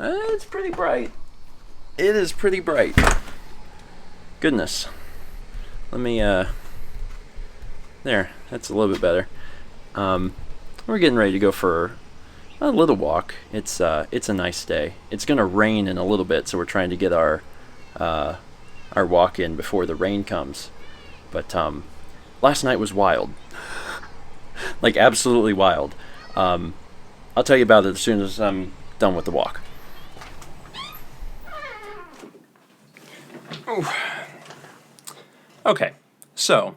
It's pretty bright. It is pretty bright. Goodness. Let me, there, that's a little bit better. We're getting ready to go for a little walk. It's a nice day. It's gonna rain in a little bit, so we're trying to get our walk in before the rain comes. But last night was wild. Like, absolutely wild. I'll tell you about it as soon as I'm done with the walk. Ooh. Okay, so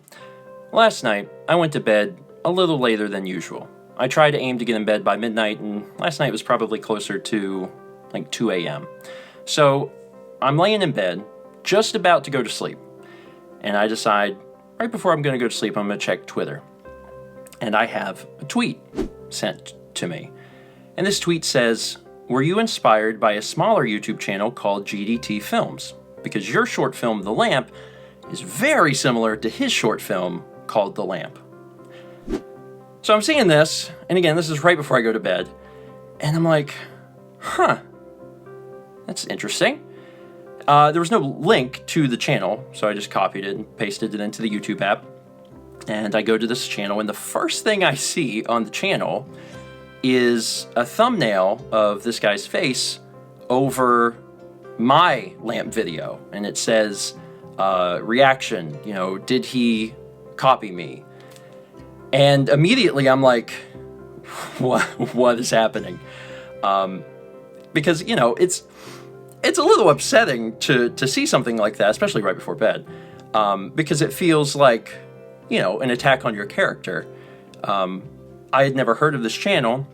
last night I went to bed a little later than usual. I tried to aim to get in bed by midnight, and last night was probably closer to like 2 a.m. So I'm laying in bed, just about to go to sleep, and I decide right before I'm going to go to sleep, I'm going to check Twitter. And I have a tweet sent to me. And this tweet says, "Were you inspired by a smaller YouTube channel called GDT Films? Because your short film, The Lamp, is very similar to his short film called The Lamp." So I'm seeing this, and again, this is right before I go to bed, and I'm like, huh, that's interesting. There was no link to the channel, so I just copied it and pasted it into the YouTube app. And I go to this channel, and the first thing I see on the channel is a thumbnail of this guy's face over my lamp video. And it says, reaction, did he copy me? And immediately I'm like, what is happening? Because, it's a little upsetting to see something like that, especially right before bed, because it feels like, an attack on your character. I had never heard of this channel.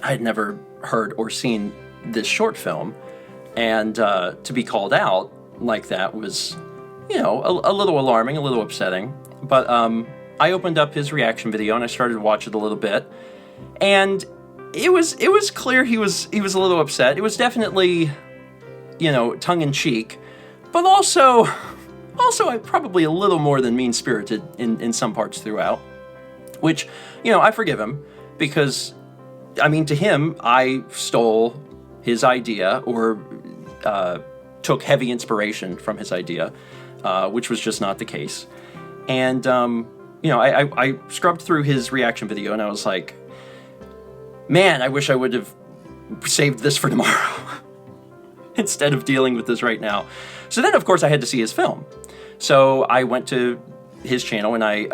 I had never heard or seen this short film. And to be called out like that was, a little alarming, a little upsetting. But I opened up his reaction video and I started to watch it a little bit. And it was clear he was a little upset. It was definitely, tongue-in-cheek, but also probably a little more than mean-spirited in some parts throughout, which, I forgive him, because, to him, I stole his idea, or took heavy inspiration from his idea, which was just not the case. And, I scrubbed through his reaction video, and I was like, man, I wish I would have saved this for tomorrow instead of dealing with this right now. So then, of course, I had to see his film. So I went to his channel and I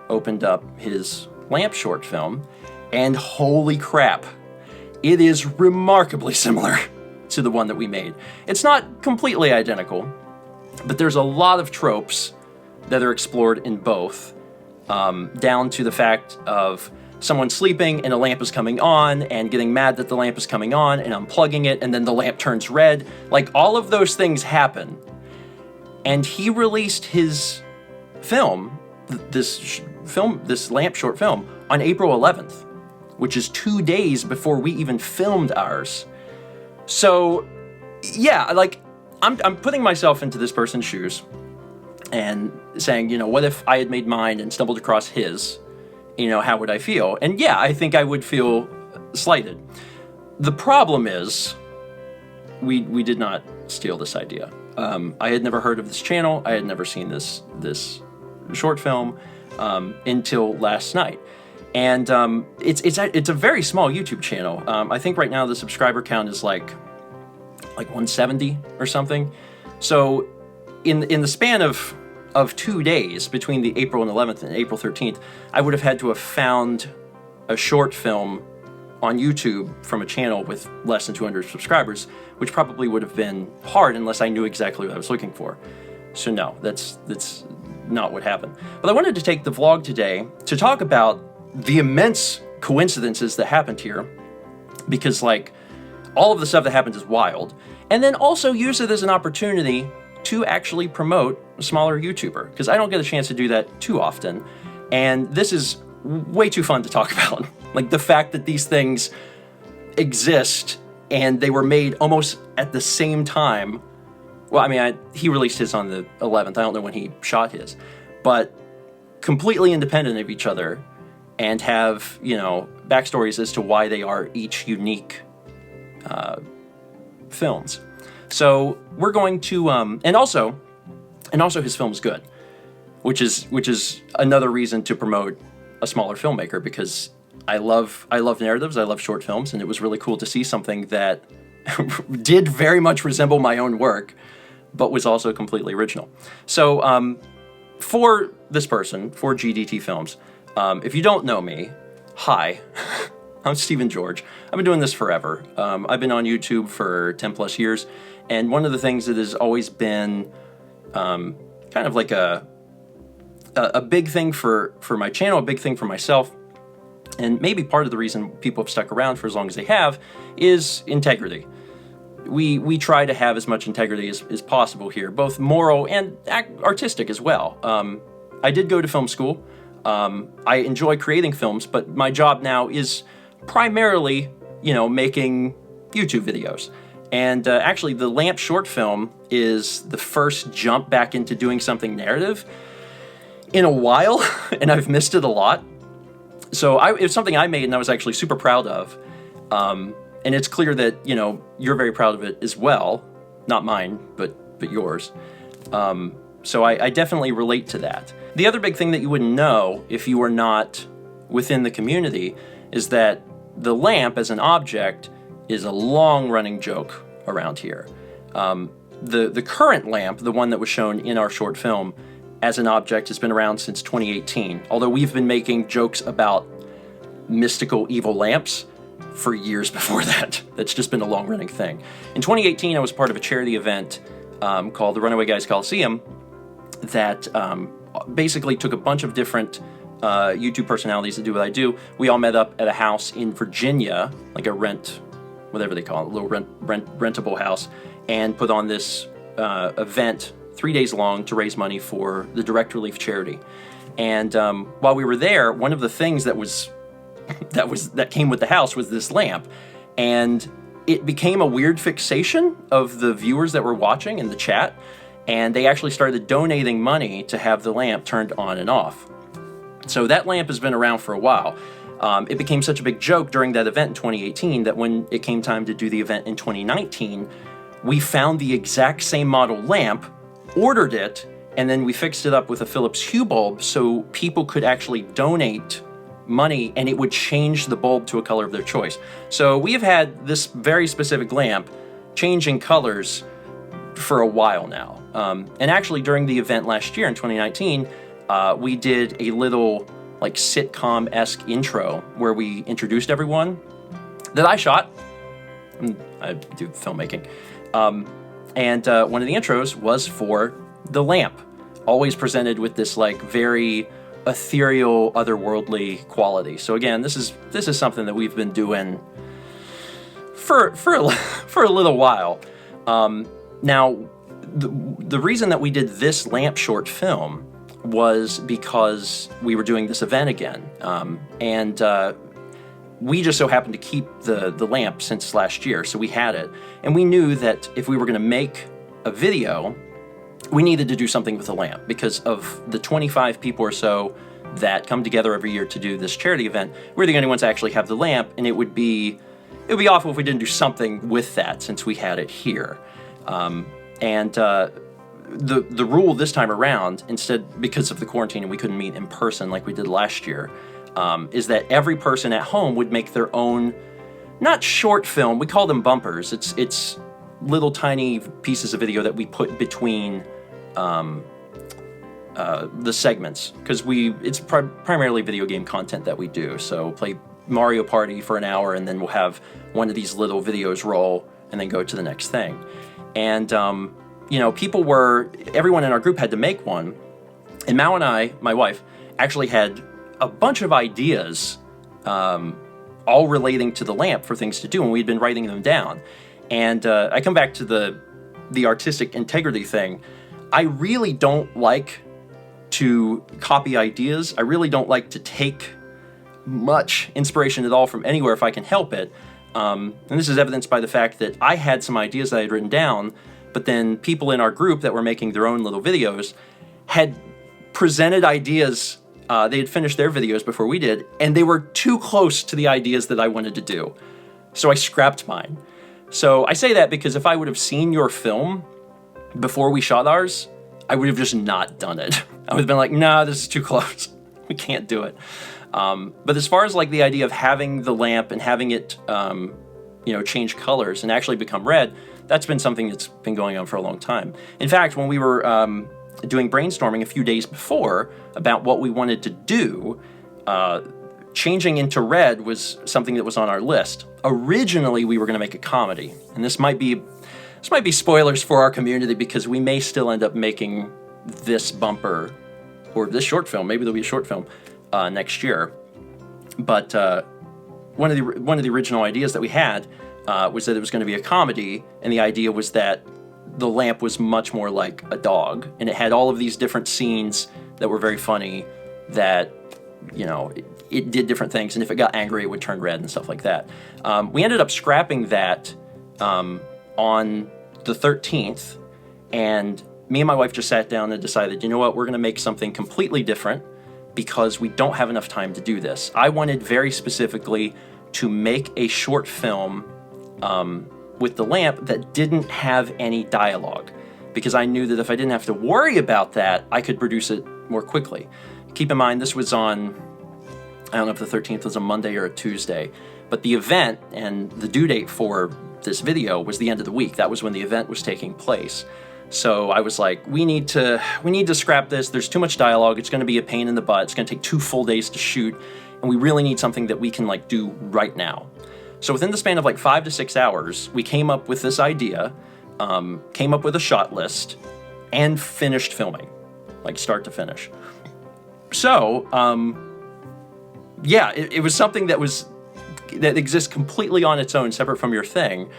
opened up his Lamp short film, and holy crap, it is remarkably similar to the one that we made. It's not completely identical, but there's a lot of tropes that are explored in both, down to the fact of someone sleeping and a lamp is coming on and getting mad that the lamp is coming on and unplugging it, and then the lamp turns red. Like, all of those things happen. And he released his film, this Lamp short film, on April 11th, which is 2 days before we even filmed ours. So, yeah, like, I'm putting myself into this person's shoes and saying, what if I had made mine and stumbled across his? How would I feel? And yeah, I think I would feel slighted. The problem is, we did not steal this idea. I had never heard of this channel. I had never seen this short film until last night. And it's a very small YouTube channel. I think right now the subscriber count is like 170 or something. So in the span of 2 days between the April 11th and April 13th, I would have had to have found a short film on YouTube from a channel with less than 200 subscribers, which probably would have been hard unless I knew exactly what I was looking for. So no, that's not what happened. But I wanted to take the vlog today to talk about the immense coincidences that happened here, because all of the stuff that happened is wild, and then also use it as an opportunity to actually promote a smaller YouTuber, because I don't get a chance to do that too often, and this is way too fun to talk about. Like, the fact that these things exist and they were made almost at the same time. Well, he released his on the 11th. I don't know when he shot his, but completely independent of each other, and have, backstories as to why they are each unique films. So we're going to, and also his film's good, which is another reason to promote a smaller filmmaker, because I love narratives, I love short films, and it was really cool to see something that did very much resemble my own work, but was also completely original. So for this person, for GDT Films, if you don't know me, hi, I'm Stephen George. I've been doing this forever. I've been on YouTube for 10 plus years, and one of the things that has always been kind of like a big thing for my channel, a big thing for myself, and maybe part of the reason people have stuck around for as long as they have, is integrity. We try to have as much integrity as possible here, both moral and artistic as well. I did go to film school. I enjoy creating films, but my job now is primarily, making YouTube videos. And actually, the Lamp short film is the first jump back into doing something narrative in a while, and I've missed it a lot. So it was something I made and I was actually super proud of. And it's clear that, you're very proud of it as well. Not mine, but yours. So I definitely relate to that. The other big thing that you wouldn't know if you were not within the community is that the lamp as an object is a long-running joke around here. The current lamp, the one that was shown in our short film, as an object has been around since 2018, although we've been making jokes about mystical evil lamps for years before that. That's just been a long-running thing. In 2018, I was part of a charity event called the Runaway Guys Coliseum that basically took a bunch of different YouTube personalities that do what I do. We all met up at a house in Virginia, like a whatever they call it, a little rentable house, and put on this event 3 days long to raise money for the Direct Relief charity. And while we were there, one of the things that came with the house was this lamp, and it became a weird fixation of the viewers that were watching in the chat, and they actually started donating money to have the lamp turned on and off. So that lamp has been around for a while. It became such a big joke during that event in 2018 that when it came time to do the event in 2019, we found the exact same model lamp, ordered it, and then we fixed it up with a Philips Hue bulb so people could actually donate money and it would change the bulb to a color of their choice. So we have had this very specific lamp changing colors for a while now. And actually during the event last year in 2019, we did a little like sitcom-esque intro where we introduced everyone that I shot. I do filmmaking. And one of the intros was for the lamp, always presented with this like very ethereal, otherworldly quality. So again, this is something that we've been doing for a little while. Now, the reason that we did this lamp short film was because we were doing this event again, and we just so happened to keep the lamp since last year, so we had it. And we knew that if we were going to make a video, we needed to do something with the lamp, because of the 25 people or so that come together every year to do this charity event, we're the only ones that actually have the lamp, and it would be awful if we didn't do something with that since we had it here. The rule this time around, instead, because of the quarantine and we couldn't meet in person like we did last year, is that every person at home would make their own, not short film, we call them bumpers. It's little tiny pieces of video that we put between the segments, because it's primarily video game content that we do. So play Mario Party for an hour, and then we'll have one of these little videos roll and then go to the next thing. And everyone in our group had to make one, and Mao and I, my wife, actually had a bunch of ideas, all relating to the lamp for things to do, and we'd been writing them down. And I come back to the artistic integrity thing. I really don't like to copy ideas. I really don't like to take much inspiration at all from anywhere if I can help it. And this is evidenced by the fact that I had some ideas that I had written down, but then people in our group that were making their own little videos had presented ideas. They had finished their videos before we did, and they were too close to the ideas that I wanted to do. So I scrapped mine. So I say that because if I would have seen your film before we shot ours, I would have just not done it. I would have been like, nah, this is too close. We can't do it. But as far as like the idea of having the lamp and having it, change colors and actually become red, that's been something that's been going on for a long time. In fact, when we were doing brainstorming a few days before about what we wanted to do, changing into red was something that was on our list. Originally, we were going to make a comedy, and this might be spoilers for our community because we may still end up making this bumper or this short film. Maybe there'll be a short film next year. But one of the original ideas that we had was that it was going to be a comedy, and the idea was that the lamp was much more like a dog, and it had all of these different scenes that were very funny. That it did different things, and if it got angry, it would turn red and stuff like that. We ended up scrapping that on the 13th, and me and my wife just sat down and decided, you know what, we're going to make something completely different because we don't have enough time to do this. I wanted very specifically to make a short film with the lamp that didn't have any dialogue, because I knew that if I didn't have to worry about that, I could produce it more quickly. Keep in mind, this was on, I don't know if the 13th was a Monday or a Tuesday, but the event and the due date for this video was the end of the week. That was when the event was taking place. So I was like, we need to scrap this. There's too much dialogue. It's going to be a pain in the butt. It's going to take 2 full days to shoot, and we really need something that we can like do right now. So within the span of like 5 to 6 hours, we came up with this idea, came up with a shot list, and finished filming, like start to finish. So, it was something that exists completely on its own, separate from your thing.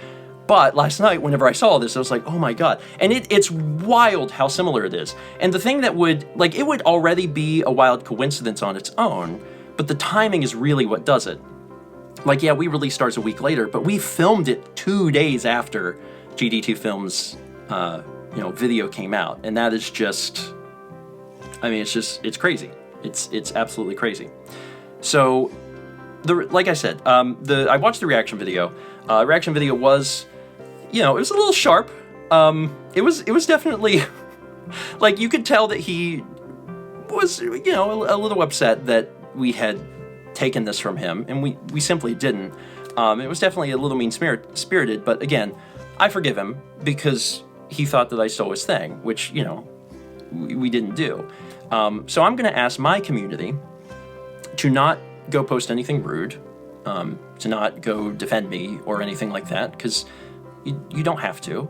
But last night, whenever I saw this, I was like, oh my God. And it's wild how similar it is. And the thing that it would already be a wild coincidence on its own, but the timing is really what does it. Like, yeah, we released ours a week later, but we filmed it 2 days after GDT Films, video came out. And that is just, it's crazy. It's absolutely crazy. So, like I said, I watched the reaction video. Reaction video was, it was a little sharp. It was definitely, like, you could tell that he was, a little upset that we had taken this from him, and we simply didn't. It was definitely a little mean-spirited, but again, I forgive him because he thought that I stole his thing, which, we didn't do. So I'm going to ask my community to not go post anything rude, to not go defend me or anything like that, because you don't have to.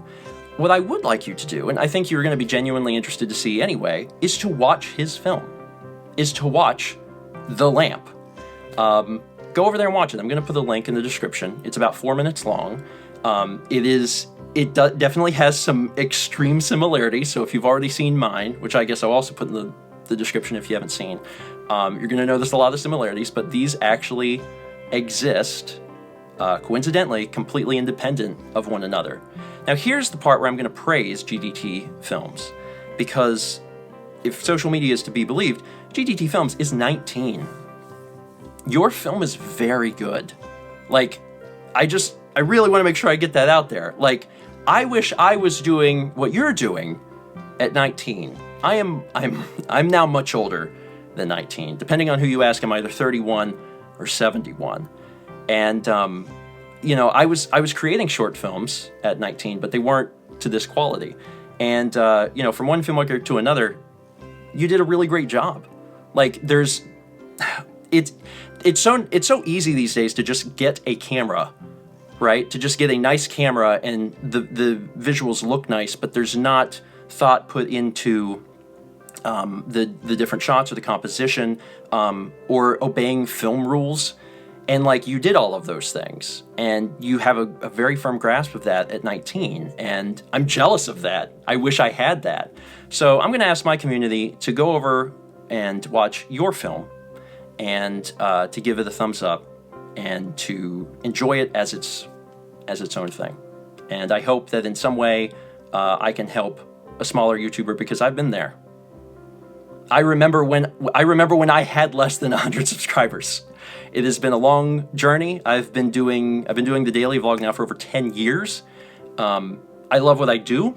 What I would like you to do, and I think you're going to be genuinely interested to see anyway, is to watch his film, is to watch The Lamp. Go over there and watch it. I'm going to put a link in the description. It's about 4 minutes long. It definitely has some extreme similarities, so if you've already seen mine, which I guess I'll also put in the description if you haven't seen, you're going to notice a lot of similarities, but these actually exist, coincidentally, completely independent of one another. Now here's the part where I'm going to praise GDT Films, because if social media is to be believed, GDT Films is 19. Your film is very good. Like, I really want to make sure I get that out there. Like, I wish I was doing what you're doing at 19. I'm now much older than 19. Depending on who you ask, I'm either 31 or 71. And I was creating short films at 19, but they weren't to this quality. And from one filmmaker to another, you did a really great job. Like, it's so easy these days to just get a camera, right? To just get a nice camera and the visuals look nice, but there's not thought put into the different shots or the composition, or obeying film rules. And like, you did all of those things, and you have a very firm grasp of that at 19, and I'm jealous of that. I wish I had that. So I'm going to ask my community to go over and watch your film, and to give it a thumbs up, and to enjoy it as its own thing. And I hope that in some way I can help a smaller YouTuber, because I've been there. I remember when I had less than 100 subscribers. It has been a long journey. I've been doing the daily vlog now for over 10 years. I love what I do.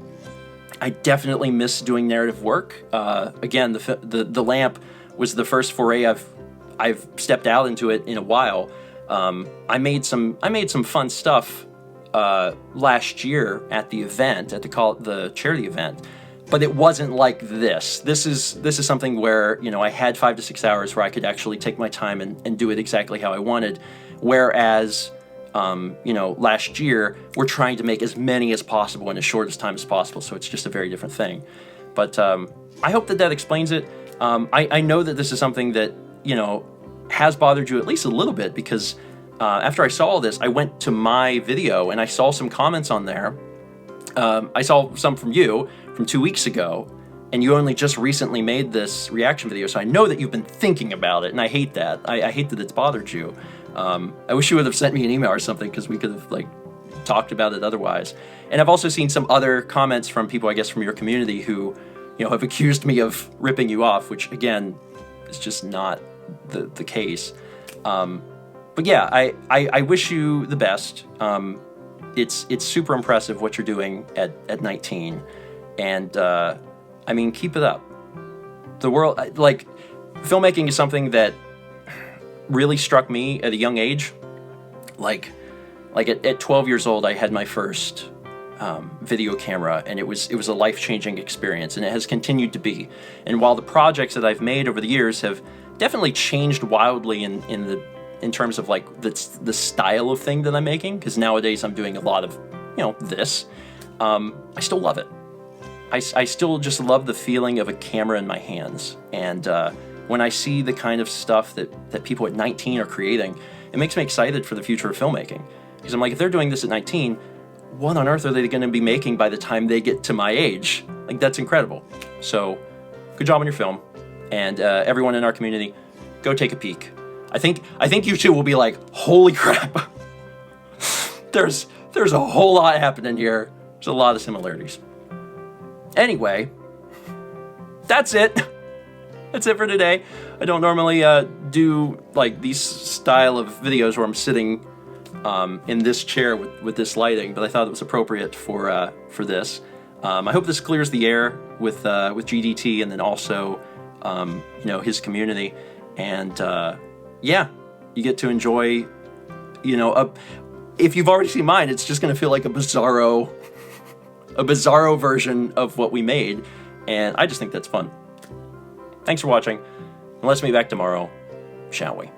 I definitely miss doing narrative work. Again, the lamp was the first foray I've stepped out into it in a while. I made some fun stuff last year at the event, at the charity event, but it wasn't like this. This is something where, you know, I had 5 to 6 hours where I could actually take my time and do it exactly how I wanted. Whereas, you know, last year we're trying to make as many as possible in as short as time as possible. So it's just a very different thing. But I hope that explains it. I know that this is something that, you know, has bothered you at least a little bit, because after I saw all this, I went to my video and I saw some comments on there. I saw some from you from 2 weeks ago, and you only just recently made this reaction video, so I know that you've been thinking about it, and I hate that. I hate that it's bothered you. I wish you would have sent me an email or something, because we could have, like, talked about it otherwise. And I've also seen some other comments from people, I guess, from your community who, you know, have accused me of ripping you off, which, again, is just not the case. But yeah, I wish you the best. It's super impressive what you're doing at 19, and I mean, keep it up. The world, like, filmmaking is something that really struck me at a young age. Like at 12 years old, I had my first video camera, and it was a life-changing experience, and it has continued to be. And while the projects that I've made over the years have definitely changed wildly in terms of, like, the style of thing that I'm making, because nowadays I'm doing a lot of, you know, this, I still love it. I still just love the feeling of a camera in my hands. And when I see the kind of stuff that people at 19 are creating, it makes me excited for the future of filmmaking. Because I'm like, if they're doing this at 19, what on earth are they going to be making by the time they get to my age? Like, that's incredible. So, good job on your film. And everyone in our community, go take a peek. I think you two will be like, holy crap. There's a whole lot happening here. There's a lot of similarities. Anyway, that's it. That's it for today. I don't normally do, like, these style of videos where I'm sitting in this chair with this lighting, but I thought it was appropriate for this. I hope this clears the air with GDT, and then also you know, his community. And yeah, you get to enjoy, you know, if you've already seen mine, it's just going to feel like a bizarro version of what we made, and I just think that's fun. Thanks for watching, and let's meet back tomorrow, shall we?